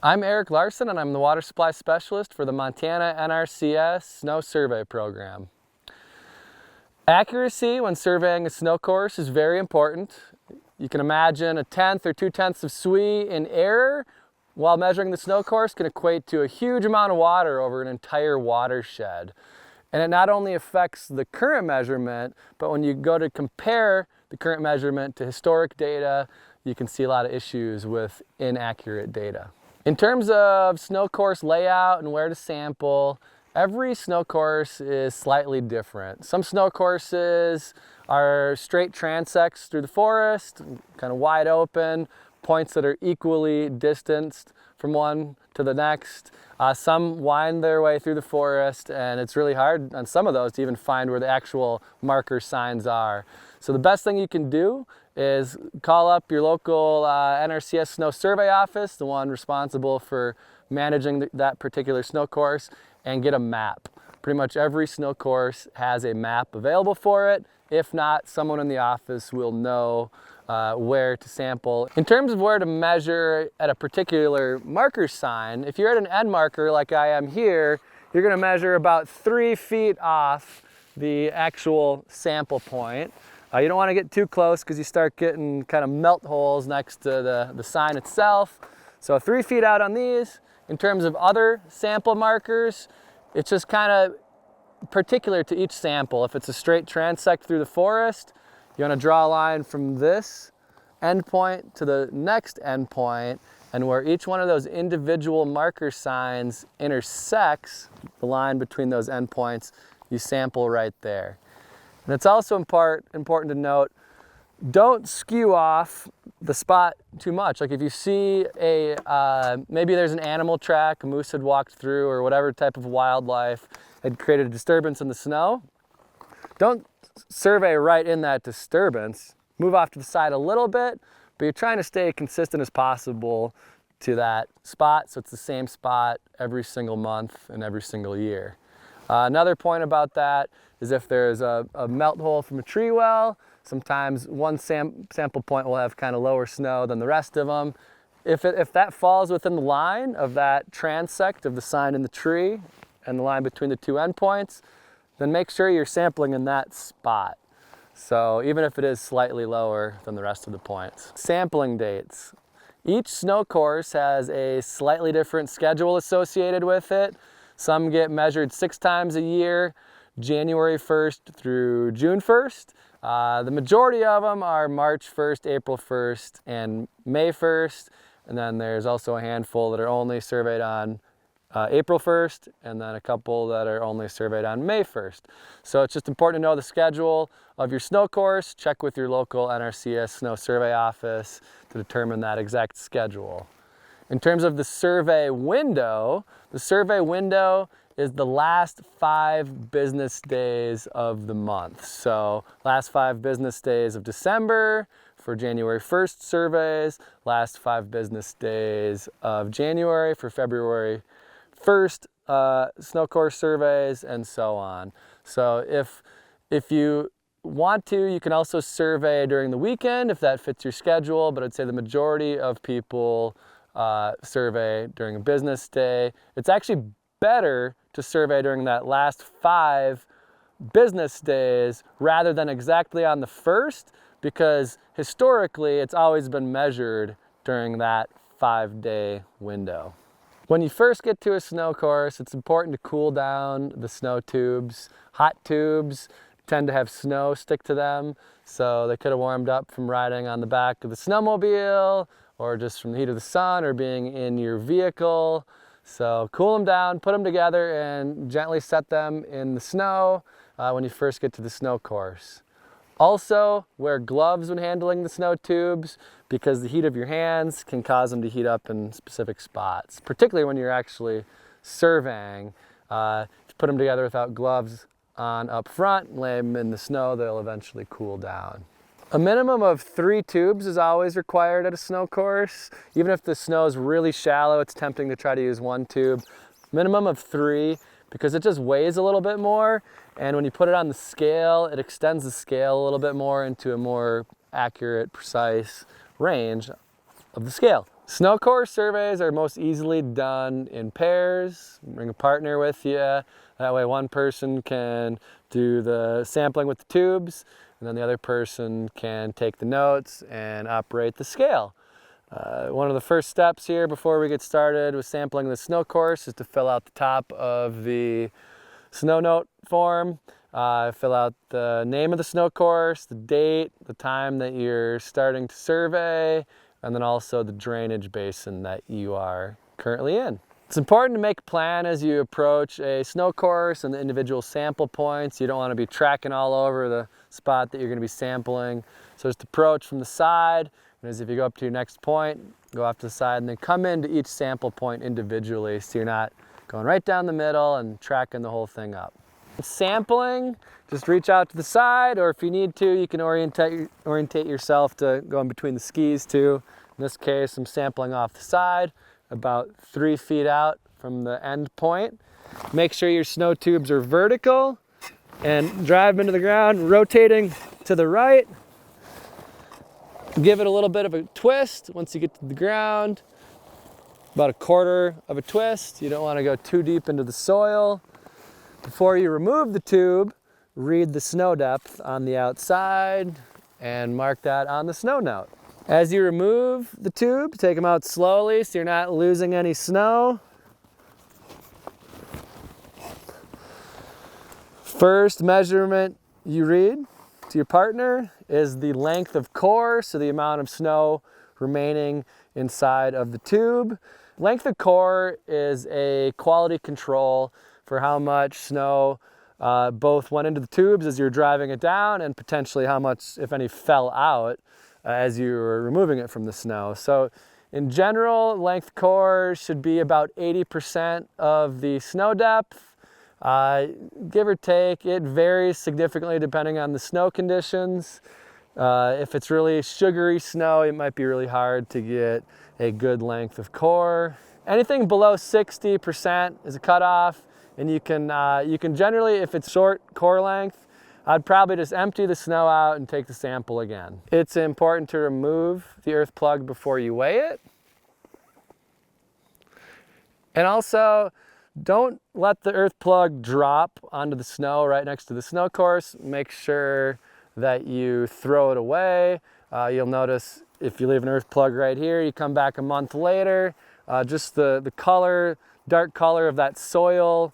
I'm Eric Larson, and I'm the Water Supply Specialist for the Montana NRCS Snow Survey Program. Accuracy when surveying a snow course is very important. You can imagine a tenth or 2/10 of SWE in error while measuring the snow course can equate to a huge amount of water over an entire watershed. And it not only affects the current measurement, but when you go to compare the current measurement to historic data, you can see a lot of issues with inaccurate data. In terms of snow course layout and where to sample, every snow course is slightly different. Some snow courses are straight transects through the forest, kind of wide open, points that are equally distanced from one to the next. Some wind their way through the forest, and it's really hard on some of those to even find where the actual marker signs are. So the best thing you can do is call up your local NRCS Snow Survey office, the one responsible for managing that particular snow course, and get a map. Pretty much every snow course has a map available for it. If not, someone in the office will know where to sample. In terms of where to measure at a particular marker sign, if you're at an end marker like I am here, you're going to measure about 3 feet off the actual sample point. You don't want to get too close because you start getting kind of melt holes next to the sign itself. So 3 feet out on these. In terms of other sample markers, it's just kind of particular to each sample. If it's a straight transect through the forest, you want to draw a line from this endpoint to the next endpoint, and where each one of those individual marker signs intersects the line between those endpoints, you sample right there. And it's also important to note, don't skew off the spot too much. Like if you see maybe there's an animal track, a moose had walked through, or whatever type of wildlife had created a disturbance in the snow, don't survey right in that disturbance. Move off to the side a little bit, but you're trying to stay consistent as possible to that spot, so it's the same spot every single month and every single year. Another point about that is if there's a melt hole from a tree well, sometimes one sample point will have kind of lower snow than the rest of them. If that falls within the line of that transect of the sign in the tree and the line between the two endpoints, then make sure you're sampling in that spot. So even if it is slightly lower than the rest of the points. Sampling dates. Each snow course has a slightly different schedule associated with it. Some get measured 6 times a year, January 1st through June 1st. The majority of them are March 1st, April 1st, and May 1st. And then there's also a handful that are only surveyed on April 1st, and then a couple that are only surveyed on May 1st. So it's just important to know the schedule of your snow course. Check with your local NRCS Snow Survey office to determine that exact schedule. In terms of the survey window is the last 5 business days of the month. So last 5 business days of December for January 1st surveys, last 5 business days of January for February 1st snow course surveys, and so on. So if you want to, you can also survey during the weekend if that fits your schedule, but I'd say the majority of people survey during a business day. It's actually better to survey during that last 5 business days rather than exactly on the 1st, because historically it's always been measured during that 5-day window. When you first get to a snow course, it's important to cool down the snow tubes. Hot tubes tend to have snow stick to them, so they could have warmed up from riding on the back of the snowmobile, or just from the heat of the sun, or being in your vehicle. So cool them down, put them together, and gently set them in the snow when you first get to the snow course. Also, wear gloves when handling the snow tubes, because the heat of your hands can cause them to heat up in specific spots, particularly when you're actually surveying. If you put them together without gloves on up front and lay them in the snow, they'll eventually cool down. A minimum of 3 tubes is always required at a snow course. Even if the snow is really shallow, it's tempting to try to use 1 tube. Minimum of 3, because it just weighs a little bit more, and when you put it on the scale, it extends the scale a little bit more into a more accurate, precise range of the scale. Snow course surveys are most easily done in pairs. Bring a partner with you. That way one person can do the sampling with the tubes, and then the other person can take the notes and operate the scale. One of the first steps here before we get started with sampling the snow course is to fill out the top of the snow note form. Fill out the name of the snow course, the date, the time that you're starting to survey, and then also the drainage basin that you are currently in. It's important to make a plan as you approach a snow course and the individual sample points. You don't want to be tracking all over the spot that you're going to be sampling. So just approach from the side, and as if you go up to your next point, go off to the side and then come into each sample point individually so you're not going right down the middle and tracking the whole thing up. Sampling, just reach out to the side, or if you need to, you can orientate yourself to go in between the skis too. In this case, I'm sampling off the side, about 3 feet out from the end point. Make sure your snow tubes are vertical and drive them into the ground, rotating to the right. Give it a little bit of a twist once you get to the ground, about a quarter of a twist. You don't want to go too deep into the soil. Before you remove the tube, read the snow depth on the outside and mark that on the snow note. As you remove the tube, take them out slowly so you're not losing any snow. First measurement you read to your partner is the length of core, so the amount of snow remaining inside of the tube. Length of core is a quality control for how much snow both went into the tubes as you're driving it down and potentially how much, if any, fell out as you were removing it from the snow. So in general, length core should be about 80% of the snow depth. Give or take, it varies significantly depending on the snow conditions. If it's really sugary snow, it might be really hard to get a good length of core. Anything below 60% is a cutoff. And you can generally, if it's short core length, I'd probably just empty the snow out and take the sample again. It's important to remove the earth plug before you weigh it. And also, don't let the earth plug drop onto the snow right next to the snow course. Make sure that you throw it away. You'll notice if you leave an earth plug right here, you come back a month later, just the color, dark color of that soil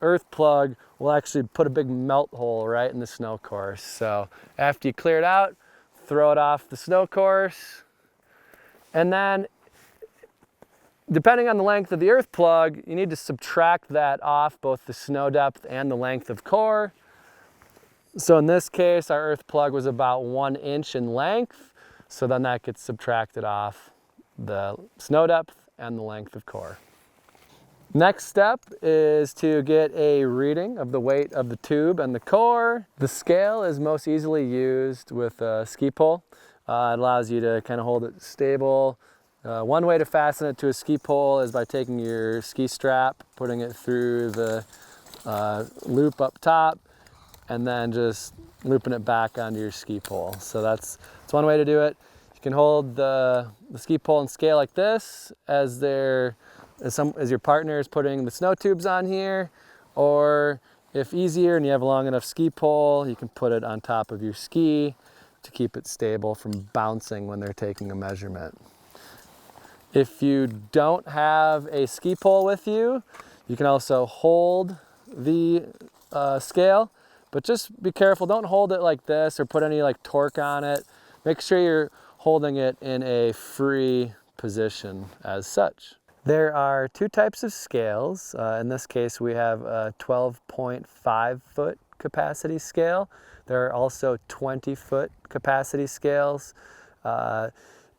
earth plug will actually put a big melt hole right in the snow course. So after you clear it out, throw it off the snow course. And then depending on the length of the earth plug, you need to subtract that off both the snow depth and the length of core. So in this case, our earth plug was about 1 inch in length. So then that gets subtracted off the snow depth and the length of core. Next step is to get a reading of the weight of the tube and the core. The scale is most easily used with a ski pole. It allows you to kind of hold it stable. One way to fasten it to a ski pole is by taking your ski strap, putting it through the loop up top, and then just looping it back onto your ski pole. So that's one way to do it. You can hold the ski pole and scale like this as your partner is putting the snow tubes on here, or if easier and you have a long enough ski pole, you can put it on top of your ski to keep it stable from bouncing when they're taking a measurement. If you don't have a ski pole with you, you can also hold the scale, but just be careful, don't hold it like this or put any like torque on it. Make sure you're holding it in a free position as such. There are 2 types of scales. In this case, we have a 12.5 foot capacity scale. There are also 20 foot capacity scales.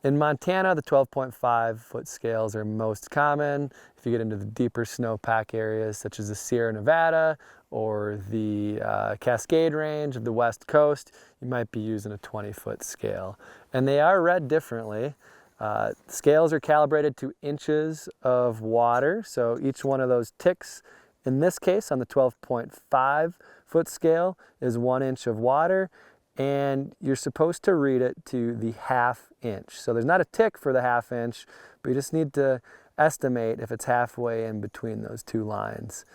In Montana, the 12.5 foot scales are most common. If you get into the deeper snowpack areas such as the Sierra Nevada or the Cascade Range of the West Coast, you might be using a 20-foot scale. And they are read differently. Scales are calibrated to inches of water, so each one of those ticks, in this case on the 12.5 foot scale, is 1 inch of water, and you're supposed to read it to the ½ inch. So there's not a tick for the ½ inch, but you just need to estimate if it's halfway in between those two lines.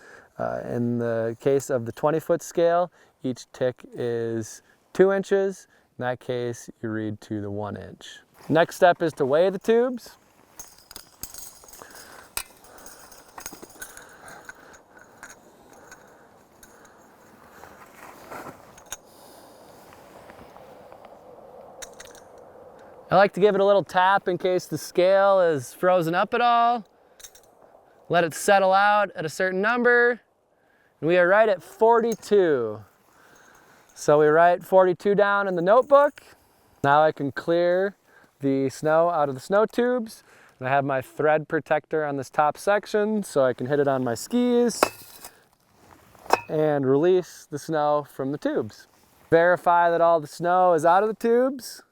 In the case of the 20-foot scale, each tick is 2 inches. In that case, you read to the 1 inch. Next step is to weigh the tubes. I like to give it a little tap in case the scale is frozen up at all. Let it settle out at a certain number. And we are right at 42. So we write 42 down in the notebook. Now I can clear the snow out of the snow tubes. And I have my thread protector on this top section so I can hit it on my skis and release the snow from the tubes. Verify that all the snow is out of the tubes.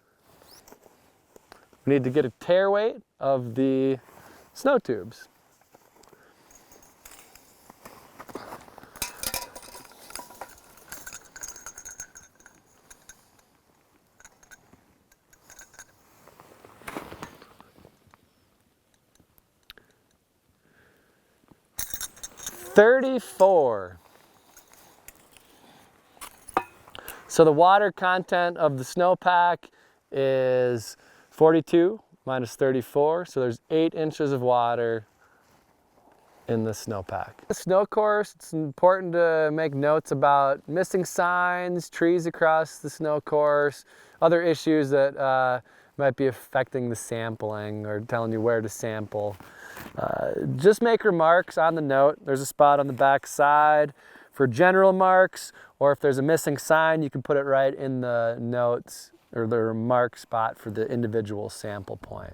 We need to get a tare weight of the snow tubes. $34. So the water content of the snowpack is 42 minus 34, so there's 8 inches of water in the snowpack. The snow course, it's important to make notes about missing signs, trees across the snow course, other issues that might be affecting the sampling or telling you where to sample. Just make remarks on the note. There's a spot on the back side for general marks, or if there's a missing sign, you can put it right in the notes or the remark spot for the individual sample point.